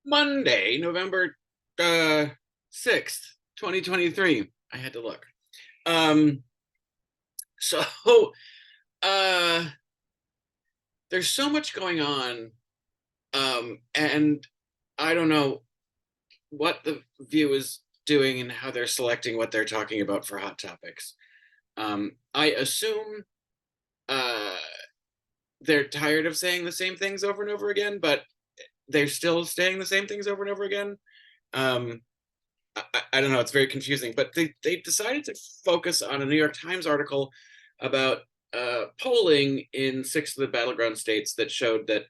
Monday, November 6th, 2023. I had to look. Um, so uh, there's so much going on, and I don't know what the View is doing and how they're selecting what they're talking about for hot topics. I assume uh, they're tired of saying the same things over and over again, but they're still saying the same things over and over again. Um, I don't know. It's very confusing, but they decided to focus on a New York Times article about polling in 6 of the battleground states that showed that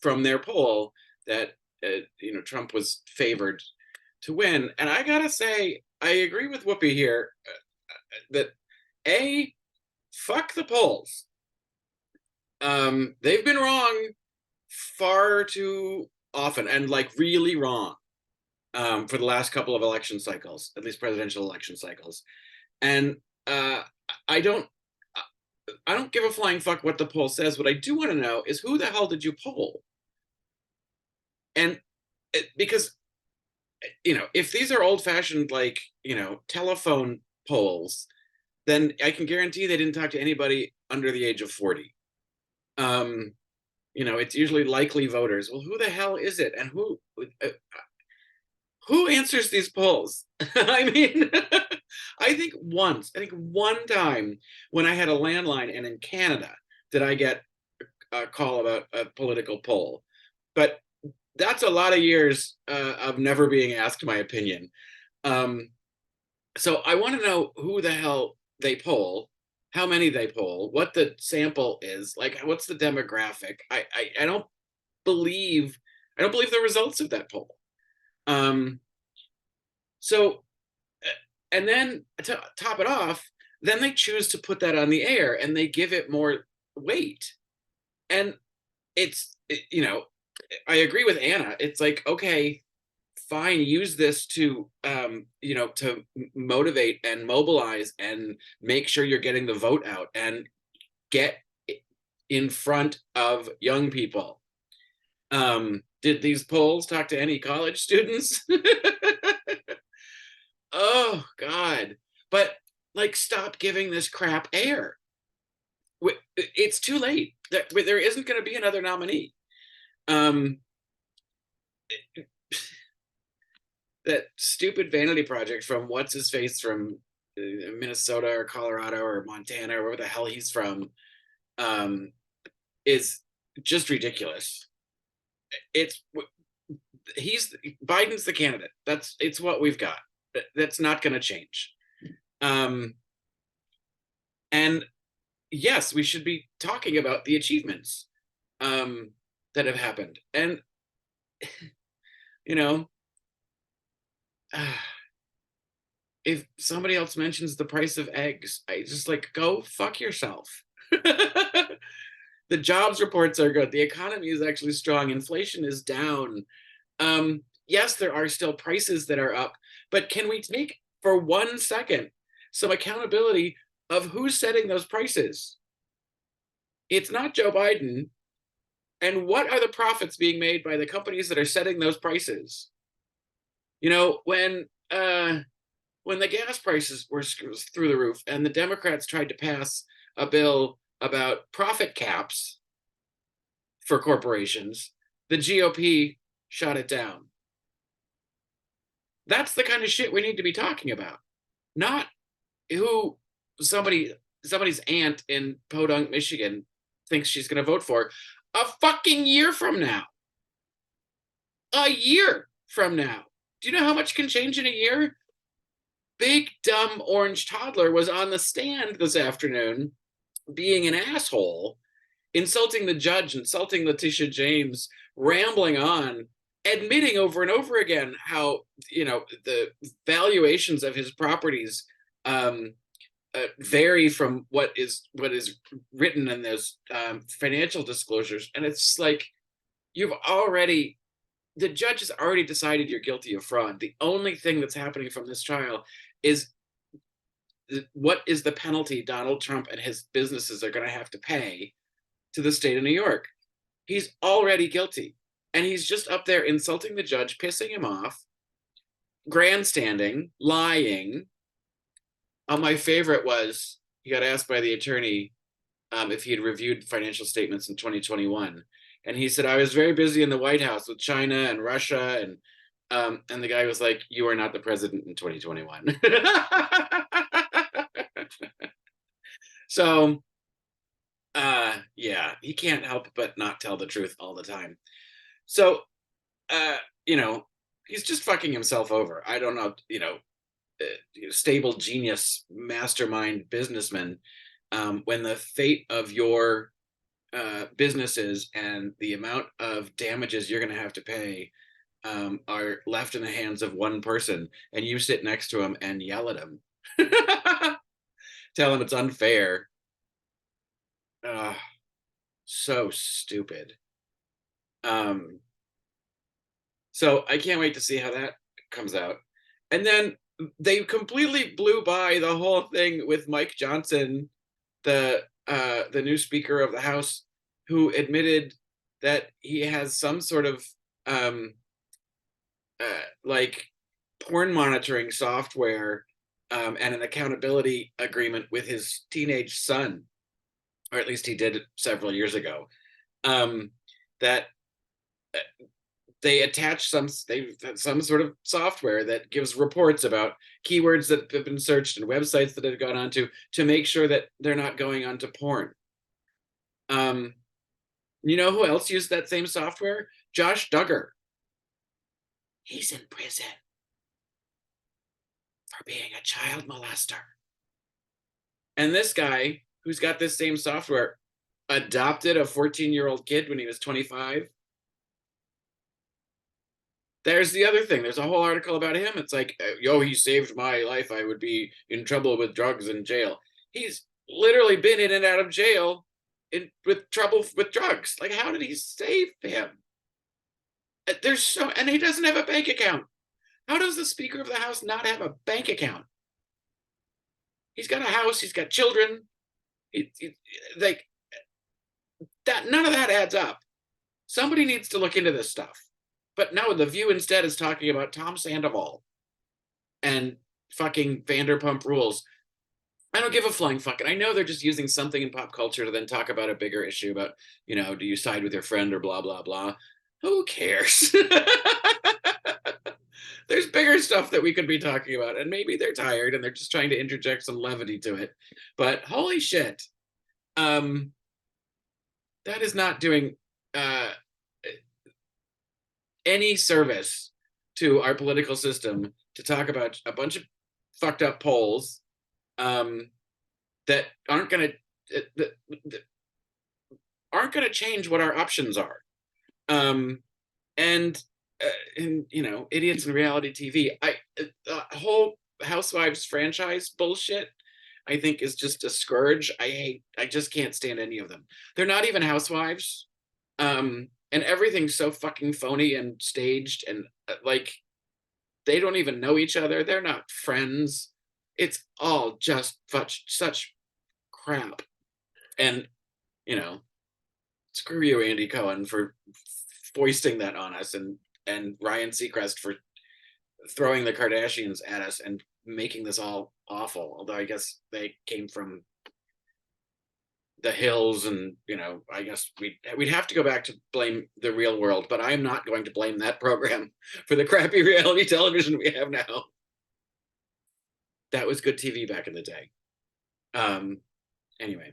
from their poll that Trump was favored to win. And I gotta say, I agree with Whoopi here that a fuck the polls. They've been wrong far too often, and like really wrong, for the last couple of election cycles, at least presidential election cycles. And uh, I don't, I don't give a flying fuck what the poll says. What I do want to know is who the hell did you poll? And because if these are old fashioned, like telephone polls, then I can guarantee they didn't talk to anybody under the age of 40. It's usually likely voters. Well, who the hell is it, and who answers these polls? I mean, I think one time when I had a landline, and in Canada did I get a call about a political poll. But that's a lot of years of never being asked my opinion. So I want to know who the hell they poll, how many they poll, what the sample is, like what's the demographic. I don't believe the results of that poll. Um, so, and then to top it off, then they choose to put that on the air and they give it more weight. And I agree with Anna. It's like, okay, fine, use this to, to motivate and mobilize and make sure you're getting the vote out and get in front of young people. Did these polls talk to any college students? Oh God. But like, stop giving this crap air. It's too late. There isn't going to be another nominee. That stupid vanity project from what's his face from Minnesota or Colorado or Montana or wherever the hell he's from, is just ridiculous. It's Biden's the candidate. It's what we've got. That's not going to change. And yes, we should be talking about the achievements that have happened. And if somebody else mentions the price of eggs, I just like, go fuck yourself. The jobs reports are good. The economy is actually strong. Inflation is down. Yes, there are still prices that are up, but can we take for 1 second some accountability of who's setting those prices? It's not Joe Biden. And what are the profits being made by the companies that are setting those prices? When the gas prices were through the roof and the Democrats tried to pass a bill about profit caps for corporations, the GOP shot it down. That's the kind of shit we need to be talking about, not who somebody's aunt in Podunk, Michigan thinks she's going to vote for a fucking year from now. A year from now. Do you know how much can change in a year? Big dumb orange toddler was on the stand this afternoon being an asshole, insulting the judge, insulting Letitia James, rambling on, admitting over and over again how the valuations of his properties vary from what is written in those financial disclosures. And it's like, the judge has already decided you're guilty of fraud. The only thing that's happening from this trial is what is the penalty Donald Trump and his businesses are going to have to pay to the state of New York. He's already guilty. And he's just up there insulting the judge, pissing him off, grandstanding, lying. My favorite was he got asked by the attorney if he had reviewed financial statements in 2021. And he said, I was very busy in the White House with China and Russia. And the guy was like, you are not the president in 2021. So, yeah, he can't help but not tell the truth all the time. So, uh, you know, he's just fucking himself over. I don't know, stable genius, mastermind businessman. When the fate of your businesses and the amount of damages you're going to have to pay are left in the hands of one person, and you sit next to him and yell at him, tell him it's unfair. Uh, so stupid. Um, so I can't wait to see how that comes out. And then they completely blew by the whole thing with Mike Johnson, the new Speaker of the House, who admitted that he has some sort of um, like porn monitoring software and an accountability agreement with his teenage son, or at least he did several years ago. That they attach some sort of software that gives reports about keywords that have been searched and websites that have gone onto to make sure that they're not going onto porn. You know who else used that same software? Josh Duggar. He's in prison for being a child molester. And this guy, who's got this same software, adopted a 14-year-old kid when he was 25. There's the other thing. There's a whole article about him. It's like, yo, he saved my life. I would be in trouble with drugs in jail. He's literally been in and out of jail with trouble with drugs. Like, how did he save him? And he doesn't have a bank account. How does the Speaker of the House not have a bank account? He's got a house. He's got children. Like that. None of that adds up. Somebody needs to look into this stuff. But no, The View instead is talking about Tom Sandoval and fucking Vanderpump Rules. I don't give a flying fuck. And I know they're just using something in pop culture to then talk about a bigger issue about, do you side with your friend or blah, blah, blah. Who cares? There's bigger stuff that we could be talking about. And maybe they're tired and they're just trying to interject some levity to it. But holy shit. That is not doing any service to our political system to talk about a bunch of fucked up polls that aren't going to change what our options are. And idiots in reality TV. The whole Housewives franchise bullshit, I think, is just a scourge. I just can't stand any of them. They're not even housewives. And everything's so fucking phony and staged, and like they don't even know each other. They're not friends. It's all just such crap. And screw you, Andy Cohen, for foisting that on us, and Ryan Seacrest for throwing the Kardashians at us and making this all awful. Although I guess they came from the hills, and I guess we'd have to go back to blame the Real World, but I'm not going to blame that program for the crappy reality television we have now. That was good TV back in the day. Anyway,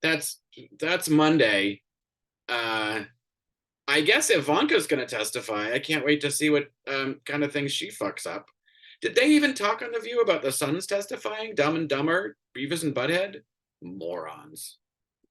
that's Monday. I guess Ivanka's going to testify. I can't wait to see what kind of things she fucks up. Did they even talk on The View about the sons testifying? Dumb and Dumber, Beavis and Butthead? Morons.